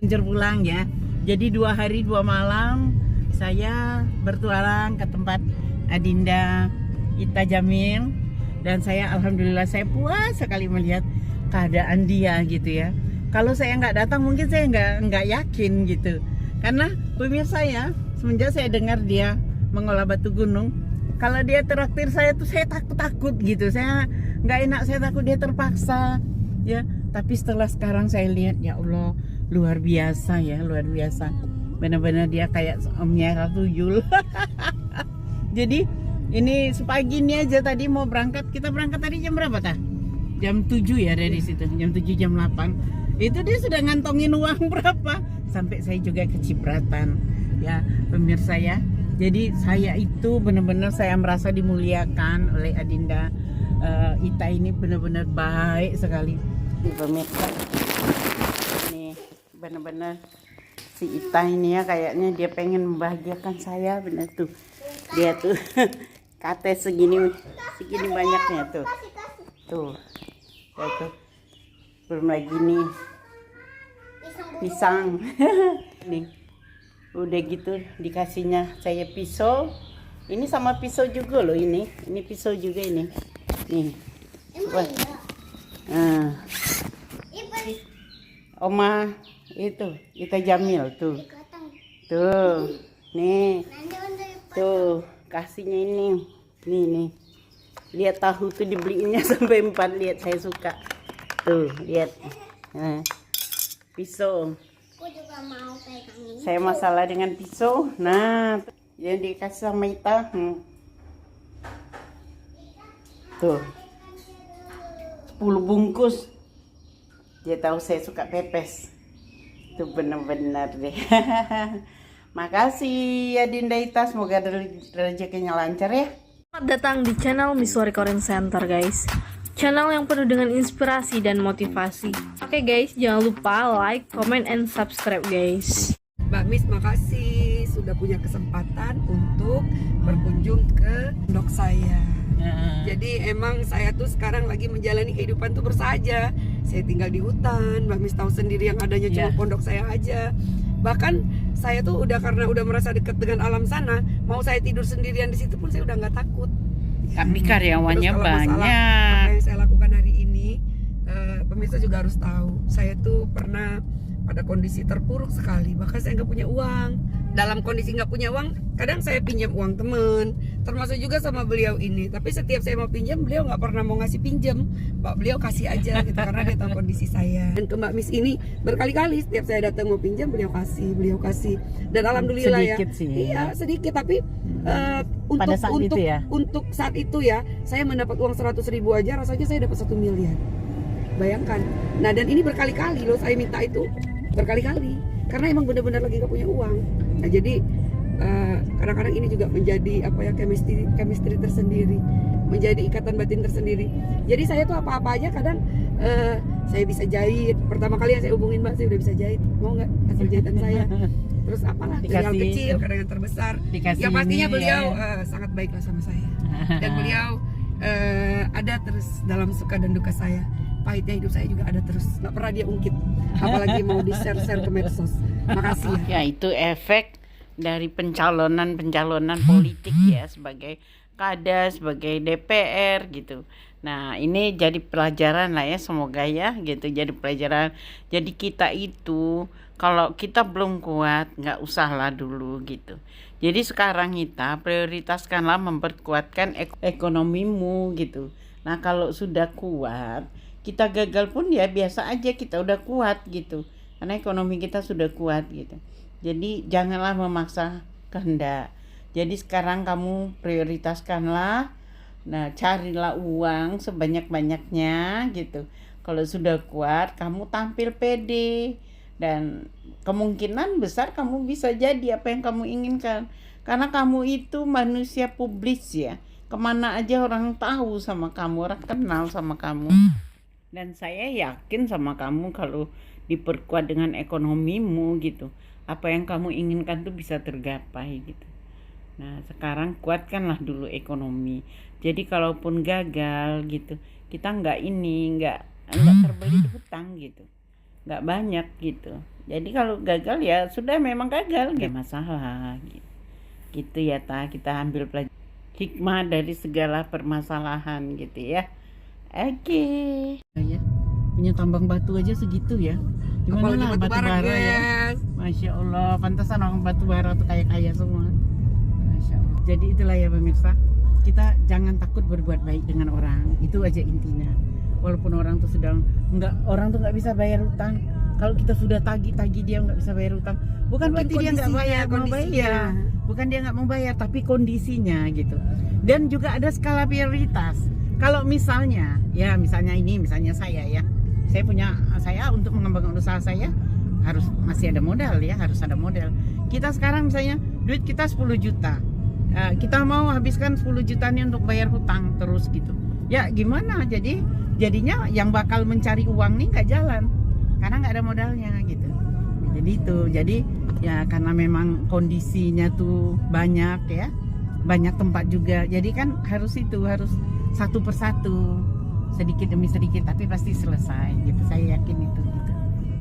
pulang ya. Jadi 2 hari 2 malam saya bertualang ke tempat Adinda Ita Jamil, dan saya alhamdulillah saya puas sekali melihat keadaan dia gitu ya. Kalau saya nggak datang mungkin saya nggak yakin gitu. Karena pemirsa ya, semenjak saya dengar dia mengolah batu gunung, kalau dia traktir saya tuh saya takut gitu. Saya nggak enak, saya takut dia terpaksa ya. Tapi setelah sekarang saya lihat, ya Allah, luar biasa ya, luar biasa. Benar-benar dia kayak Omnya Tuyul. Jadi ini sepagi ini aja tadi mau berangkat. Kita berangkat tadi jam berapa tah? Jam 7 ya dari situ. Jam 7 jam 8. Itu dia sudah ngantongin uang berapa? Sampai saya juga kecipratan ya pemirsa ya. Jadi saya itu benar-benar saya merasa dimuliakan oleh Adinda Ita ini, benar-benar baik sekali. Pemirsa, nih benar-benar si Ita ini ya, kayaknya dia pengen membahagiakan saya, benar tuh. Dia tuh kate segini banyaknya tuh. Tuh. Ya tuh. Belum lagi nih pisang. Nih. Udah gitu dikasihnya saya pisau. Ini sama pisau juga loh ini. Ini pisau juga ini. Nih. Wah. Nah. Oma itu Ita Jamil tuh. Tuh. Nih. Tuh, kasihnya ini. Nih. Lihat tahu tuh dibeliinnya sampai 4, lihat saya suka. Tuh, lihat. Nah. Pisau. Aku juga mau pegang ini. Saya masalah dengan pisau. Nah, yang dikasih sama Ita. Tuh. 10 bungkus. Dia tahu saya suka pepes. Itu benar-benar deh. Makasih ya Dinda Ita, semoga rezekinya lancar ya. Selamat datang di channel Miswari Korean Center guys. Channel yang penuh dengan inspirasi dan motivasi. Oke guys, jangan lupa like, comment, and subscribe guys. Mbak Miss, makasih sudah punya kesempatan untuk berkunjung ke pondok saya. Jadi emang saya tuh sekarang lagi menjalani kehidupan tuh bersaja. Saya tinggal di hutan, Mbak Miss tahu sendiri yang adanya cuma pondok saya aja. Bahkan saya tuh karena udah merasa dekat dengan alam sana, mau saya tidur sendirian di situ pun saya udah nggak takut. Tapi karyawannya Terus kalau masalah banyak. apa yang saya lakukan hari ini, pemirsa juga harus tahu, saya tuh pernah pada kondisi terpuruk sekali, bahkan saya nggak punya uang. Dalam kondisi nggak punya uang, kadang saya pinjam uang temen, termasuk juga sama beliau ini. Tapi setiap saya mau pinjam, beliau nggak pernah mau ngasih pinjam. Beliau kasih aja gitu, karena dia tahu kondisi saya. Dan ke Mbak Miss ini berkali-kali setiap saya datang mau pinjam, beliau kasih. Dan alhamdulillah Sedikit ya, sih. iya sedikit, tapi untuk saat itu ya, saya mendapat uang 100.000 aja, rasanya saya dapat 1 miliar. Bayangkan. Nah, dan ini berkali-kali loh saya minta itu, berkali-kali, karena emang benar-benar lagi gak punya uang. Nah, jadi kadang-kadang ini juga menjadi chemistry tersendiri, menjadi ikatan batin tersendiri. Jadi saya tuh apa-apa aja kadang saya bisa jahit. Pertama kali yang saya hubungin Mbak, saya udah bisa jahit, mau nggak hasil jahitan saya? Terus apalah, dari yang kecil kadang yang terbesar. Yang pastinya beliau sangat baiklah sama saya, dan beliau ada terus dalam suka dan duka saya. Pahitnya hidup saya juga ada terus, nggak pernah dia ungkit, apalagi mau di-share ke medsos. Makasih ya. Ya, itu efek dari pencalonan politik ya, sebagai kada, sebagai DPR gitu. Nah, ini jadi pelajaran lah ya, semoga ya gitu, jadi pelajaran. Jadi kita itu kalau kita belum kuat, nggak usahlah dulu gitu. Jadi sekarang kita prioritaskanlah memperkuatkan ekonomimu gitu. Nah, kalau sudah kuat, kita gagal pun ya biasa aja, kita udah kuat gitu. Karena ekonomi kita sudah kuat gitu. Jadi janganlah memaksa kehendak. Jadi sekarang kamu prioritaskanlah. Nah, carilah uang sebanyak-banyaknya gitu. Kalau sudah kuat, kamu tampil pede, dan kemungkinan besar kamu bisa jadi apa yang kamu inginkan. Karena kamu itu manusia publis ya. Kemana aja orang tahu sama kamu, orang kenal sama kamu. Dan saya yakin sama kamu kalau diperkuat dengan ekonomimu gitu, apa yang kamu inginkan tuh bisa tergapai gitu. Nah, sekarang kuatkanlah dulu ekonomi. Jadi kalaupun gagal gitu, kita nggak terbeli hutang gitu. nggak banyak gitu. Jadi kalau gagal ya sudah, memang gagal, nggak masalah gitu ya. Kita ambil hikmah dari segala permasalahan gitu ya. Oke. Ya, punya tambang batu aja segitu ya. Gimana Apalagi lah batu batu bara, bara ya. guys. Masya Allah, pantasan orang batu bara tuh kaya-kaya semua. Masya Allah. Jadi itulah ya pemirsa, kita jangan takut berbuat baik dengan orang, itu aja intinya. Walaupun orang tuh orang tuh nggak bisa bayar utang, kalau kita sudah tagih dia nggak bisa bayar utang, bukan berarti dia nggak mau bayar, bukan dia nggak mau bayar, tapi kondisinya gitu. Dan juga ada skala prioritas. Kalau misalnya saya untuk mengembangkan usaha saya masih ada modal ya, harus ada modal. Kita sekarang misalnya duit kita 10 juta, kita mau habiskan 10 juta ini untuk bayar hutang terus gitu ya, gimana? Jadinya yang bakal mencari uang nih nggak jalan karena nggak ada modalnya gitu. Jadi ya karena memang kondisinya tuh banyak ya, banyak tempat juga, jadi kan harus satu persatu, sedikit demi sedikit, tapi pasti selesai gitu, saya yakin itu gitu.